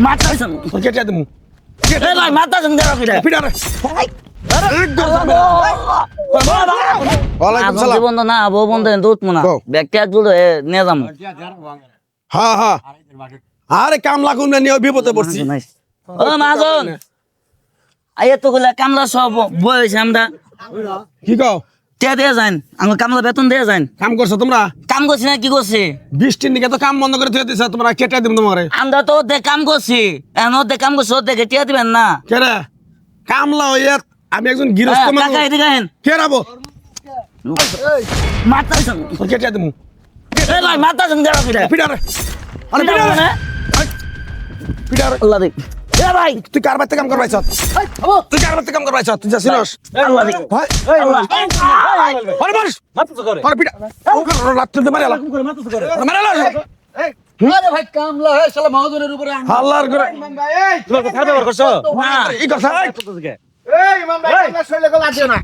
মারতাছেন কেটে দেবো এ ভাই মারতাছেন দেরা কিরা পিটারে ওয়ালাইকুম সালাম বন্ধ না বউ বন্ধ দুধ মনা কও। ব্যক্তি জুড়ে নিয়ে যাম হ্যাঁ হ্যাঁ আরে কামলা কোন নিয়ে বিপদে পড়ছি ও মাজন আইয়া তো গুলা কামলা সব বয়স আমরা কি কও তে দিয়ে যান আমার কামলা বেতন দিয়ে যান কাম করছো তোমরা কাম করছি না কি করছি বৃষ্টির দিকে তো কাম বন্ধ করে থুয়ে দিছ তোমরা কেটে দিম তোমারে আমরা তো ওদের কাম করছি এখন ওদের কাম করছি ওদের টিয়া দিবেন না কেরে কামলা হইয়া আমি একজন গৃহস্থ কাকা মানুষ এদিকে আহেন কে রাবো মারতাছেন কেটে দেবো এ ভাই মারতাছেন দেরা কিরা পিটারে আরে পিটারে পিটারে আল্লাহ দেখ এ ভাই তুই কার বাড়িতে কাম করবাইছ তুই কার বাড়িতে কাম করবাইছ তুই যাছিস আল্লাহ দেখ আল্লাহ আরে মারিস আরে পিটা রাত্রে তো মারে আলা মারে আলা আরে ভাই কামলা হে শালা মহাজনের উপরে হাল্লার করে তোর কথা ব্যবহার করছো না এই কথা এই ইমাম ভাই কামলা শৈলে গলা দিও না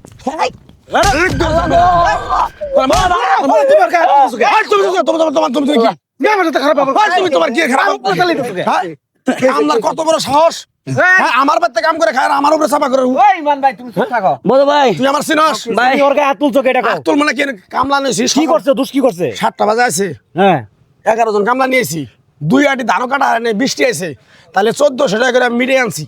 কত বড় সাহস আমার বাড়িতে কাম করে খায় আর আমার উপরে চাপা করে ওই ইমান ভাই তুমি চুপ থাকো বলো ভাই তুই আমার চিনস ভাই ওর গায়ে হাত তুলছো কেটা তোর মানে কি কামলা নিয়েছিস কি করছে দুষ কি করছে 7টা বাজে আছে হ্যাঁ 11 জন কামলা নিয়েছি 2 আটি ধানও কাটা নেই বৃষ্টি আছে তাহলে 1400 টাকা করে আমি মিটিয়ে আনছি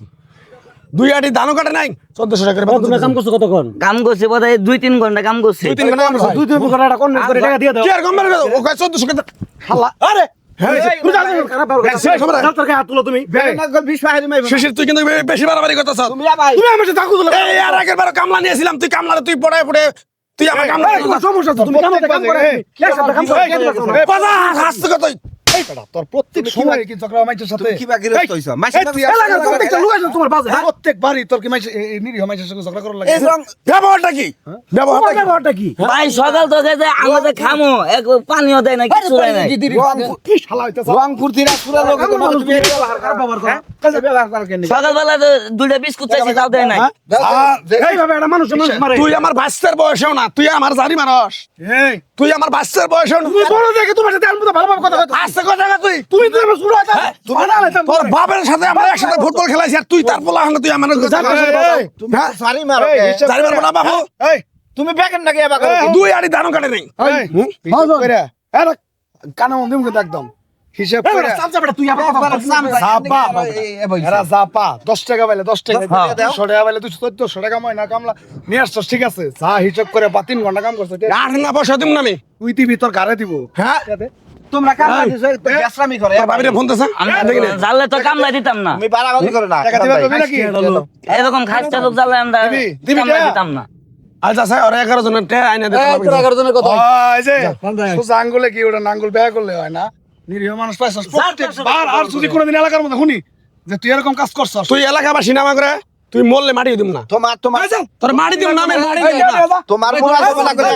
2 আটি ধানও কাটা নাই 1400 টাকা করে তুমি কাম করছো কতক্ষণ কাম করছে বোধহয় 2-3 ঘন্টা কাম করছে 2-3 ঘন্টা কাম করছি। দুই দুই ঘন্টা কোন করে টাকা দিয়ে দাও কি আর কম মেরে ও কয় 1400 টাকা হাল্লা আরে হ্যাঁ তুমি জানো খারাপ তোর গায়ে হাত তুলো তুমি শিশির তুই কিন্তু বেশি বাড়াবাড়ি করতেছ তুমি ভাই তুমি আমার সাথে থাকো এই আর আগের বার কামলা নিয়েছিলাম তুই কামলা তুই পড়ায় পড়ে তুই আমার কামলা সমস্যা তো তুমি কাম করে কে সাথে কাম করে বাবা হাসতে কত তোর প্রত্যেক সময় কি ঝগড়া মাইছের সাথে কি বা গিরস্ত হইছো মাসে তো এলাকার প্রত্যেকটা লোক আছে তোমার বাজে প্রত্যেকবারই তোর কি মাইছে নিরীহ মাইছের সঙ্গে ঝগড়া করার লাগে ব্যবহারটা কি ব্যাপারটা কি ভাই সকাল তো যে আমাদের খামো এক পানিও দেয় না কিছু দেয় না কি শালা হইতাছে রংপুর দিনাজপুরের লোক তোমার তুমি ব্যবহার করো কাজে ব্যবহার করো কেন সকালবেলা তো 2টা বিস্কুট চাইছি তাও দেয় না এইভাবে একটা মানুষ মারে তুই আমার বাচ্চার বয়সেও না তুই আমার জারি মারস এই তুই আমার বাচ্চার বয়সেও না তুমি বড় দেখে তোমার সাথে আলমুদা ভালোভাবে কথা কইতো আসতে কথা না তুই তুমি তো আমার শুরু হইতা তুমি না হইতা তোর বাপের সাথে আমরা একসাথে ফুটবল খেলাইছি আর তুই তার বলা হন তুই আমার তুমি সারি মারো জারি মারবো না বাবু এই তুমি বেকেন নাকি এবার দুই আড়ি ধানও কাটে নাই এই হিসাব করে এরা কানা মন দিমু একদম হিসাব করে তুই আবার জাপা এরা জাপা 10 টাকা পাইলে 10 টাকা 200 টাকা পাইলে 214 টাকা ময়না কামলা নিয়ে আসছস ঠিক আছে যা হিসাব করে 3 ঘন্টা কাম করছ আর না পয়সা দিম না আমি তুই দিবি তোর ঘরে দিব হ্যাঁ তোমরা কাম করছো গ্যাসরামি করে তোর বাবিরে ফোন দিছ আমি জানলে তো কামলাই দিতাম না তুমি বাড়াবাড়ি করো না টাকা দিবা তুমি নাকি এরকম খাসটা লোক জানলে আমরা দিবি কামলাই টাকা? দিতাম না আচ্ছা স্যার ওরা 11 জনের টে আইনা দিতে এই তোর 11 জনের কথা এই যে সোজা আঙ্গুলে কি ওটা আঙ্গুল ব্যয় করলে হয় না নিরীহ মানুষ পাইছস প্রত্যেকবার আর যদি কোনোদিন এলাকার মধ্যে শুনি যে তুই এরকম কাজ করছস তুই এলাকাবাসী নামা করে তুই মরলে মাটি দিম না তোমার তোর মাটি দিম না আমি মাটি দিম না তোমার মোবাইল করে